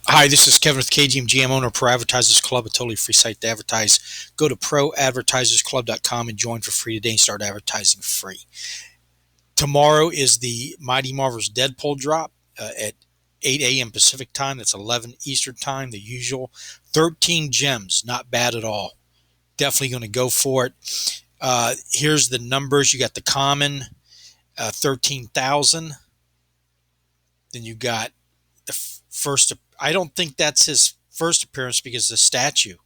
Hi, this is Kevin with KGMJAM, owner of Pro Advertisers Club, a totally free site to advertise. Go to proadvertisersclub.com and join for free today and start advertising free. Tomorrow is the Mighty Marvel's Deadpool drop at 8 a.m. Pacific time. That's 11 Eastern time, the usual. 13 gems, not bad at all. Definitely going to go for it. Here's the numbers. You got the common, 13,000. Then you got the first. I don't think that's his first appearance because the statue.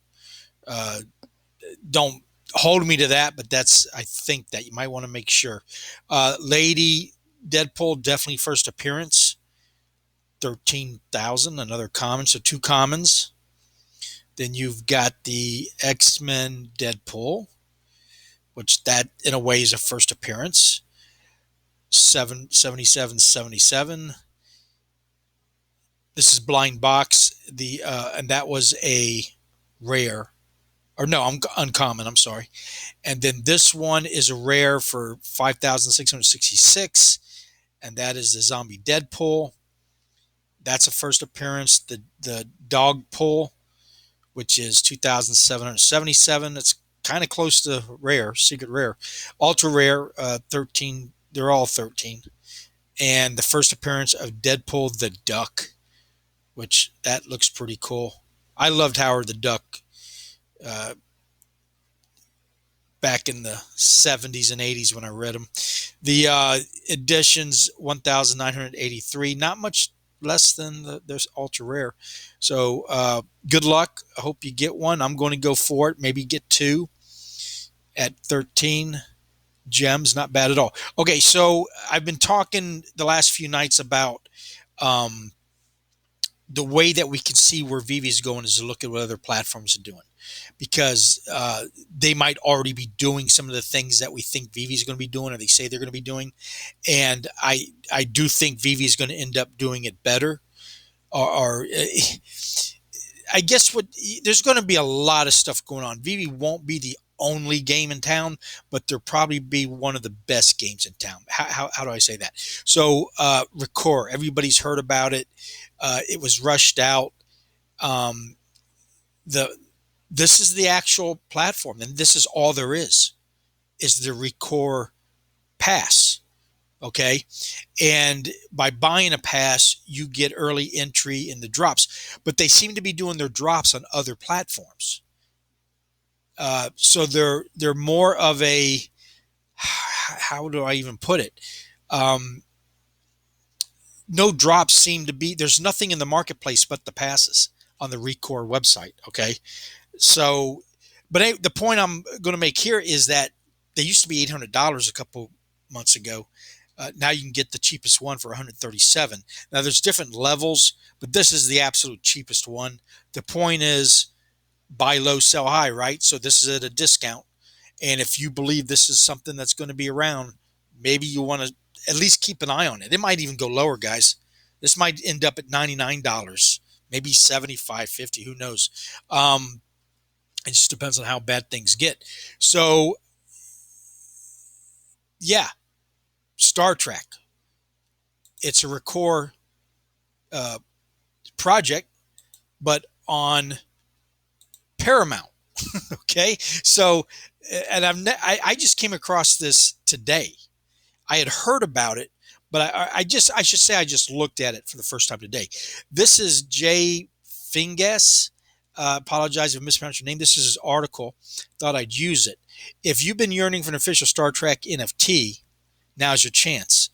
Uh, don't hold me to that, but that's I think that you might want to make sure. Lady Deadpool definitely first appearance. 13,000, another common, so two commons. Then you've got the X-Men Deadpool, which that in a way is a first appearance. 7777. This is blind box. The and that was a rare, or no, I'm uncommon. I'm sorry. And then this one is a rare for 5,666, and that is the Zombie Deadpool. That's a first appearance. The Dog Pull, which is 2,777. It's kind of close to rare, secret rare, ultra rare. 13. They're all 13. And the first appearance of Deadpool the Duck, which that looks pretty cool. I loved Howard the Duck uh, back in the 70s and 80s when I read them. The editions 1,983, not much less than there's ultra rare. So good luck. I hope you get one. I'm going to go for it. Maybe get two at 13 gems. Not bad at all. Okay, so I've been talking the last few nights about um, the way that we can see where Vivi is going is to look at what other platforms are doing, because they might already be doing some of the things that we think Vivi is going to be doing, or they say they're going to be doing. And I do think Vivi is going to end up doing it better. Or I guess what there's going to be a lot of stuff going on. Vivi won't be the only game in town, but there'll probably be one of the best games in town. How do I say that? So, Recur, everybody's heard about it. It was rushed out. Um, the This is the actual platform, and this is all there is the Recur pass. Okay, and by buying a pass, you get early entry in the drops, but they seem to be doing their drops on other platforms. So they're more of a, how do I even put it? Um, no drops seem to be. There's nothing in the marketplace but the passes on the Recor website. Okay, so, but the point I'm going to make here is that they used to be $800 a couple months ago. Now you can get the cheapest one for 137. Now there's different levels, but this is the absolute cheapest one. The point is buy low, sell high, right? So this is at a discount. And if you believe this is something that's going to be around, maybe you want to at least keep an eye on it. It might even go lower, guys. This might end up at $99, maybe 75, 50, who knows? It just depends on how bad things get. So, yeah, Star Trek. It's a record uh, project, but on Paramount. Okay, so and I just came across this today. I had heard about it, but I should say I just looked at it for the first time today. This is Jay Finges. Apologize if I mispronounced your name. This is his article. Thought I'd use it. If you've been yearning for an official Star Trek NFT, now's your chance.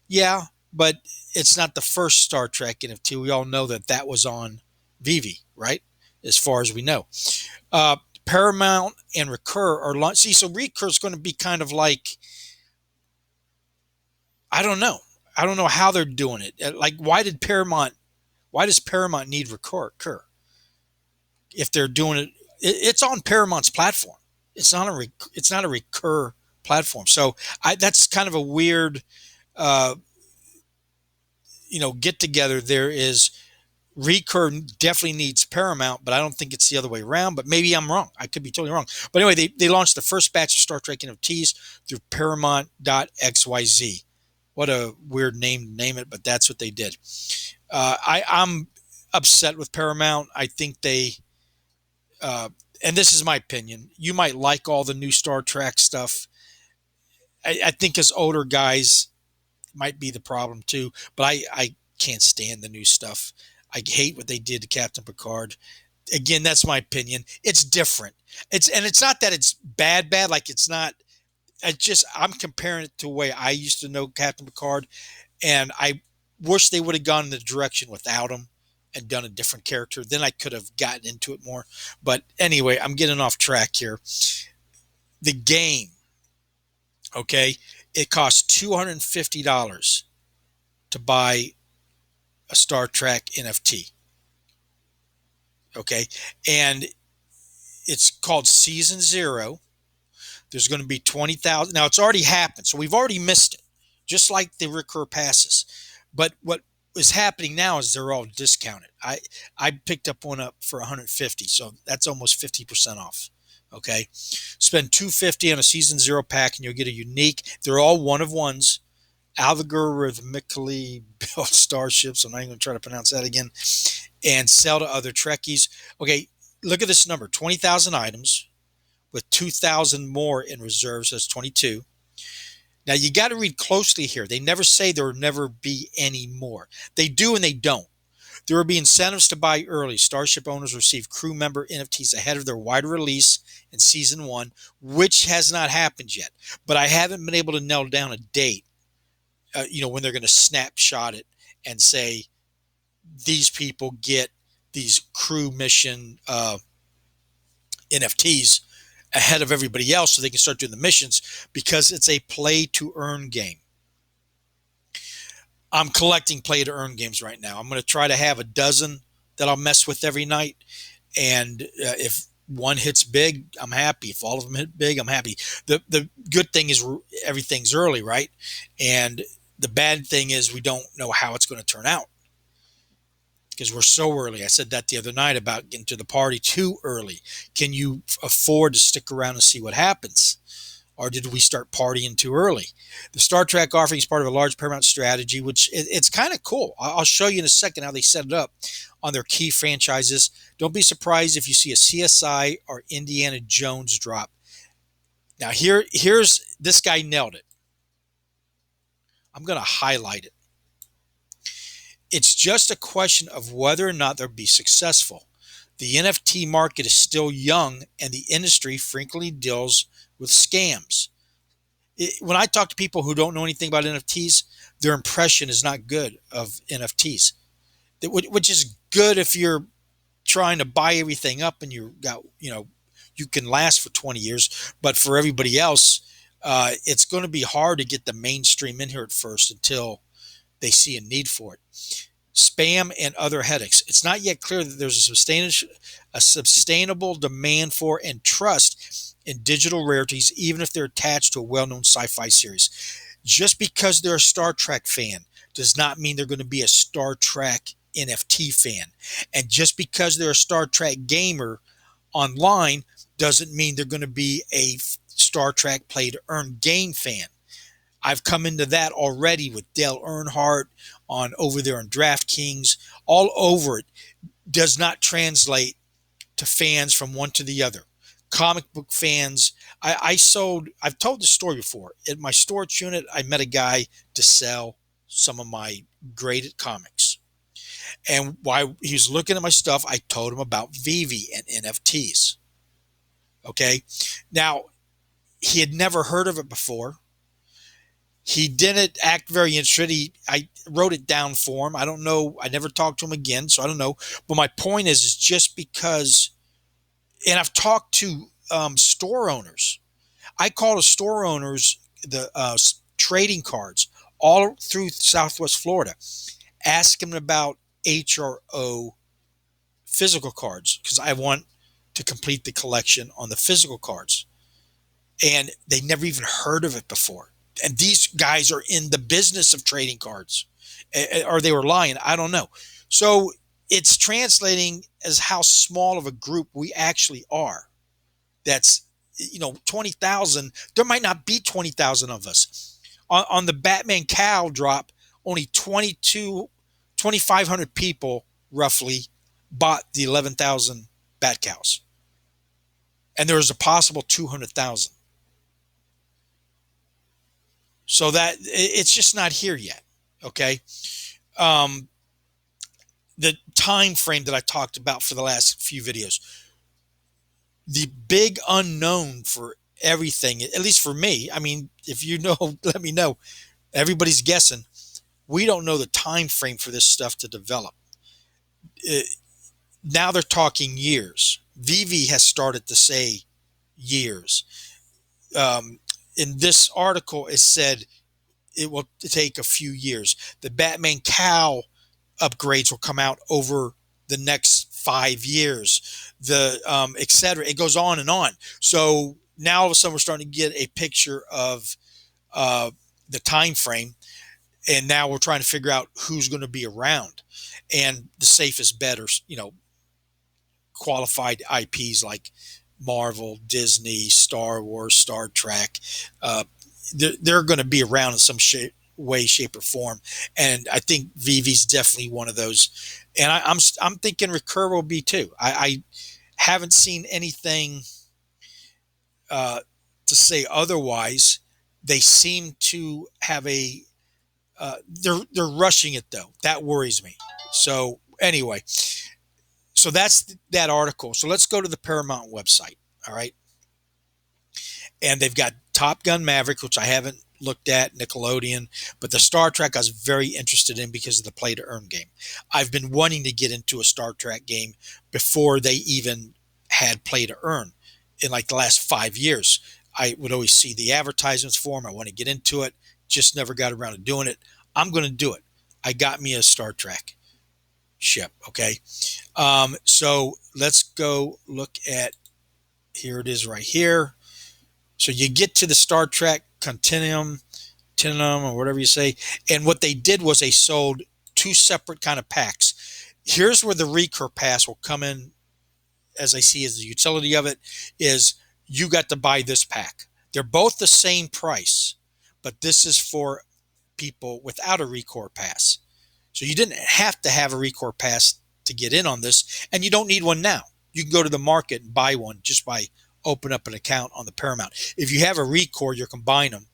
Yeah, but it's not the first Star Trek NFT. We all know that that was on Vivi, right? As far as we know. Uh, Paramount and Recur are launch. See, so Recur is going to be kind of like, I don't know. I don't know how they're doing it. Like, why did Paramount? Why does Paramount need Recur if they're doing it? It's on Paramount's platform. It's not a Recur platform. So that's kind of a weird, uh, get together. There is Recur definitely needs Paramount, but I don't think it's the other way around. But maybe I'm wrong. I could be totally wrong. But anyway, they launched the first batch of Star Trek NFTs through Paramount.xyz. What a weird name to name it, but that's what they did. I'm upset with Paramount. I think they, uh, and this is my opinion, you might like all the new Star Trek stuff. I think as older guys might be the problem too, but I can't stand the new stuff. I hate what they did to Captain Picard. Again, that's my opinion. It's different. It's not that it's bad, like it's not. It's just I'm comparing it to the way I used to know Captain Picard, and I wish they would have gone in the direction without him and done a different character. Then I could have gotten into it more. But anyway, I'm getting off track here. The game, okay, it costs $250 to buy a Star Trek NFT, okay, and it's called Season Zero. There's going to be 20,000. Now it's already happened, so we've already missed it, just like the recur passes. But what is happening now is they're all discounted. I picked up one up for 150, so that's almost 50% off. Okay, spend 250 on a season zero pack, and you'll get a unique. They're all one of ones, algorithmically built starships. I'm not even going to try to pronounce that again. And sell to other Trekkies. Okay, look at this number: 20,000 items with 2,000 more in reserves. That's 22. Now you got to read closely here. They never say there will never be any more. They do and they don't. There will be incentives to buy early. Starship owners receive crew member NFTs ahead of their wider release in season one, which has not happened yet. But I haven't been able to nail down a date, when they're going to snapshot it and say these people get these crew mission NFTs ahead of everybody else so they can start doing the missions because it's a play to earn game. I'm collecting play to earn games right now. I'm going to try to have a dozen that I'll mess with every night. And if one hits big, I'm happy. If all of them hit big, I'm happy. The good thing is everything's early, right? And the bad thing is we don't know how it's going to turn out because we're so early. I said that the other night about getting to the party too early. Can you afford to stick around and see what happens? Or did we start partying too early? The Star Trek offering is part of a large Paramount strategy, which it's kind of cool. I'll show you in a second how they set it up on their key franchises. Don't be surprised if you see a CSI or Indiana Jones drop. Now here's this guy nailed it. I'm going to highlight it. It's just a question of whether or not they'll be successful. The NFT market is still young, and the industry frequently deals with scams. When I talk to people who don't know anything about NFTs, their impression is not good of NFTs, which is good if you're trying to buy everything up and you can last for 20 years. But for everybody else, it's going to be hard to get the mainstream in here at first until they see a need for it. Spam and other headaches. It's not yet clear that there's a sustainable demand for and trust in digital rarities, even if they're attached to a well-known sci-fi series. Just because they're a Star Trek fan does not mean they're going to be a Star Trek NFT fan. And just because they're a Star Trek gamer online doesn't mean they're going to be a Star Trek play to earn game fan. I've come into that already with Dale Earnhardt on over there on DraftKings. All over it does not translate to fans from one to the other. Comic book fans. I've told the story before. At my storage unit, I met a guy to sell some of my graded comics. And while he was looking at my stuff, I told him about Veve and NFTs. Okay. Now, he had never heard of it before. He didn't act very interested. I wrote it down for him. I don't know. I never talked to him again, so I don't know. But my point is just because, and I've talked to store owners. I call the store owners the trading cards all through Southwest Florida. Ask them about HRO physical cards because I want to complete the collection on the physical cards. And they never even heard of it before. And these guys are in the business of trading cards. Or they were lying. I don't know. So it's translating as how small of a group we actually are. That's, 20,000. There might not be 20,000 of us. On the Batman Cow drop, only 2,500 people roughly bought the 11,000 bat cows, and there was a possible 200,000. So that it's just not here yet. Okay. Um, the time frame that I talked about for the last few videos, the big unknown for everything, at least for me. I mean, if you know, let me know. Everybody's guessing. We don't know the time frame for this stuff to develop. It, now they're talking years. Veve has started to say years. Um, in this article, it said it will take a few years. The Batman cow upgrades will come out over the next 5 years. The et cetera. It goes on and on. So now all of a sudden we're starting to get a picture of uh, the time frame, and now we're trying to figure out who's going to be around, and the safest bet are, qualified IPs like Marvel, Disney, Star Wars, Star Trek. Uh, they're going to be around in some way, shape, or form, and I think Veve's definitely one of those. And I'm thinking Recur will be too. I haven't seen anything uh, to say otherwise. They seem to have a they're rushing it though. That worries me. So anyway, so that's that article. So let's go to the Paramount website. All right. And they've got Top Gun Maverick, which I haven't looked at, Nickelodeon, but the Star Trek I was very interested in because of the play to earn game. I've been wanting to get into a Star Trek game before they even had play to earn in like the last 5 years. I would always see the advertisements for them. I want to get into it, just never got around to doing it. I'm going to do it. I got me a Star Trek ship. Okay. So let's go look at, here it is right here. So you get to the Star Trek Continuum, or whatever you say. And what they did was they sold two separate kind of packs. Here's where the Recur Pass will come in, as I see as the utility of it, is you got to buy this pack. They're both the same price, but this is for people without a Recur Pass. So you didn't have to have a Recur Pass to get in on this, and you don't need one now. You can go to the market and buy one just by open up an account on the Paramount. If you have a Recur, you combine them,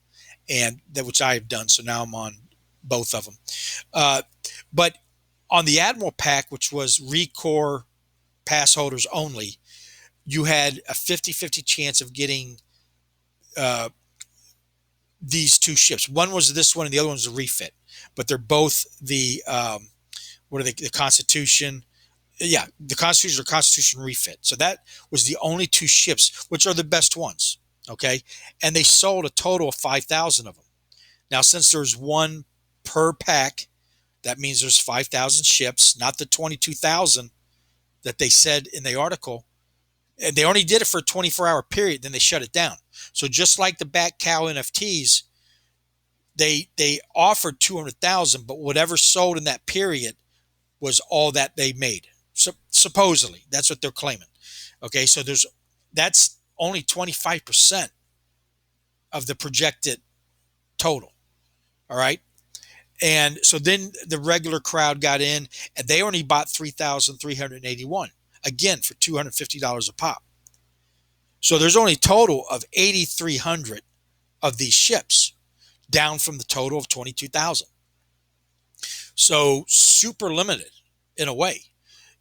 and that, which I have done. So now I'm on both of them. But on the Admiral pack, which was Recur pass holders only, you had a 50-50 chance of getting uh, these two ships. One was this one, and the other one was a refit. But they're both the what are they? The Constitution. Yeah, the Constitution or Constitution refit. So that was the only two ships, which are the best ones. Okay, and they sold a total of 5,000 of them. Now, since there's one per pack, that means there's 5,000 ships, not the 22,000 that they said in the article. And they only did it for a 24-hour period, then they shut it down. So just like the Bat Cow NFTs, they offered 200,000, but whatever sold in that period was all that they made. So supposedly, that's what they're claiming. Okay, so that's only 25% of the projected total. All right. And so then the regular crowd got in, and they only bought 3,381, again for $250 a pop. So there's only a total of 8,300 of these ships, down from the total of 22,000. So super limited in a way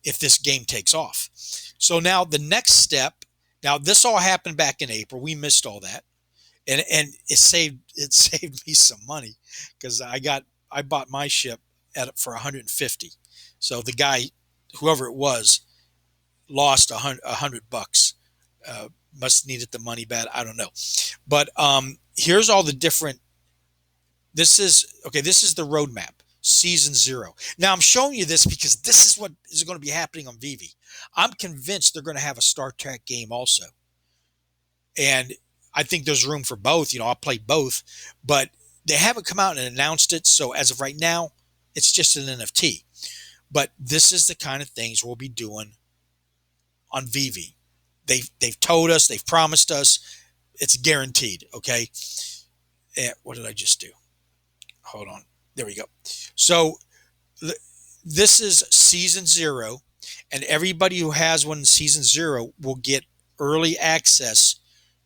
if this game takes off. So now the next step, now this all happened back in April. We missed all that. And it saved me some money, because I bought my ship for 150. So the guy, whoever it was, lost $100. Must needed the money bad. I don't know. But here's all the different. This is the roadmap. Season 0. Now I'm showing you this because this is what is going to be happening on Veve. I'm convinced they're going to have a Star Trek game also. And I think there's room for both. I'll play both, but they haven't come out and announced it. So as of right now, it's just an NFT. But this is the kind of things we'll be doing on Veve. They've told us, they've promised us, it's guaranteed. Okay. And what did I just do? Hold on. There we go. So This is season zero, and everybody who has one in season zero will get early access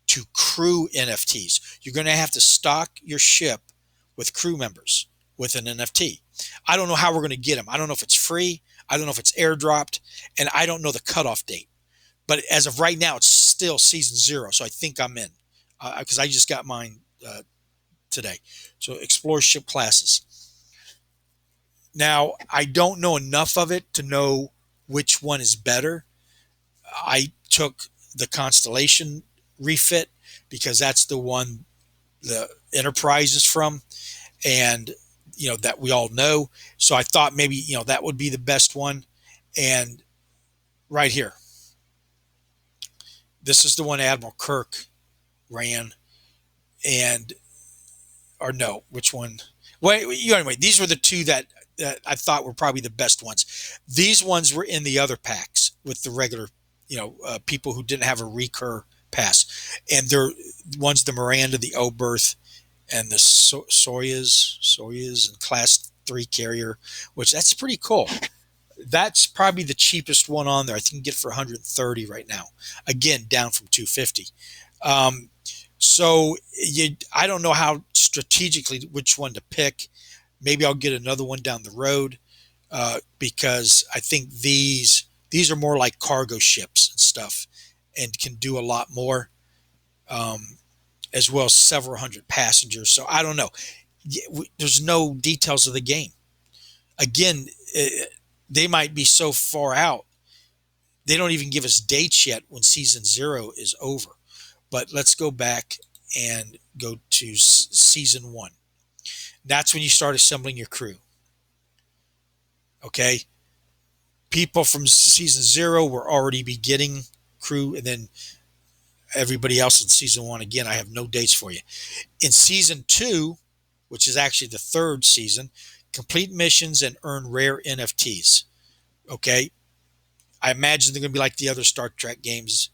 to crew NFTs. You're going to have to stock your ship with crew members with an NFT. I don't know how we're going to get them. I don't know if it's free. I don't know if it's airdropped, and I don't know the cutoff date. But as of right now, it's still season zero. So I think I'm in because I just got mine today. So explore ship classes. Now, I don't know enough of it to know which one is better. I took the Constellation refit because that's the one the Enterprise is from, and that we all know. So I thought maybe that would be the best one. And right here, this is the one Admiral Kirk ran, and or no, which one? Well, anyway, these were the two that I thought were probably the best ones. These ones were in the other packs with the regular, people who didn't have a recur pass, and they're one's the Miranda, the Oberth, and the Soyuz and Class 3 carrier, which that's pretty cool. That's probably the cheapest one on there. I think you can get it for 130 right now. Again, down from 250. Um, I don't know how strategically which one to pick. Maybe I'll get another one down the road because I think these are more like cargo ships and stuff, and can do a lot more, um, as well as several hundred passengers. So I don't know. There's no details of the game. Again, they might be so far out. They don't even give us dates yet when season zero is over. But let's go back and go to season one. That's when you start assembling your crew. Okay. People from season zero were already beginning crew, and then everybody else in season one. Again, I have no dates for you. In season two, which is actually the third season, complete missions and earn rare NFTs. Okay. I imagine they're going to be like the other Star Trek games.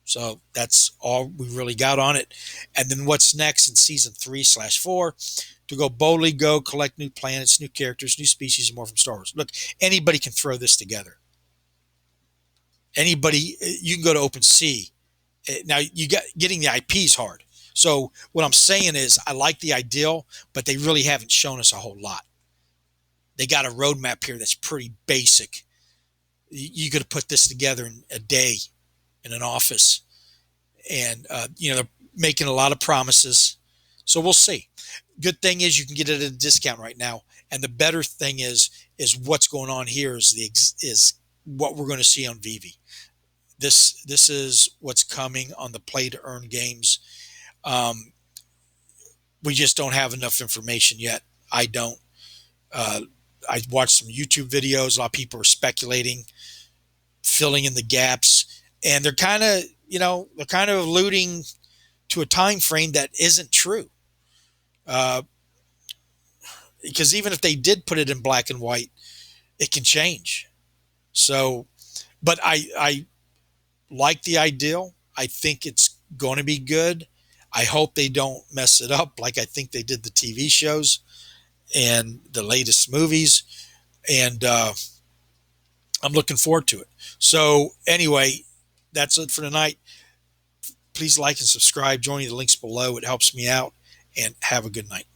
So that's all we really got on it. And then what's next in season 3/4? To go boldly go collect new planets, new characters, new species, and more from Star Wars. Look, anybody can throw this together. Anybody, you can go to OpenSea. Now you got getting the IPs hard. So what I'm saying is, I like the ideal, but they really haven't shown us a whole lot. They got a roadmap here that's pretty basic. You could have put this together in a day in an office, and they're making a lot of promises. So we'll see. Good thing is you can get it at a discount right now, and the better thing is what's going on here is what we're going to see on Veve. This is what's coming on the play to earn games. Um, we just don't have enough information yet. I don't. Uh, I watched some YouTube videos. A lot of people are speculating, filling in the gaps, and they're kind of alluding to a time frame that isn't true. Uh, because even if they did put it in black and white, it can change. So, but I like the ideal. I think it's going to be good. I hope they don't mess it up like I think they did the TV shows and the latest movies. And I'm looking forward to it. So anyway, that's it for tonight. Please like and subscribe. Join the links below. It helps me out. And have a good night.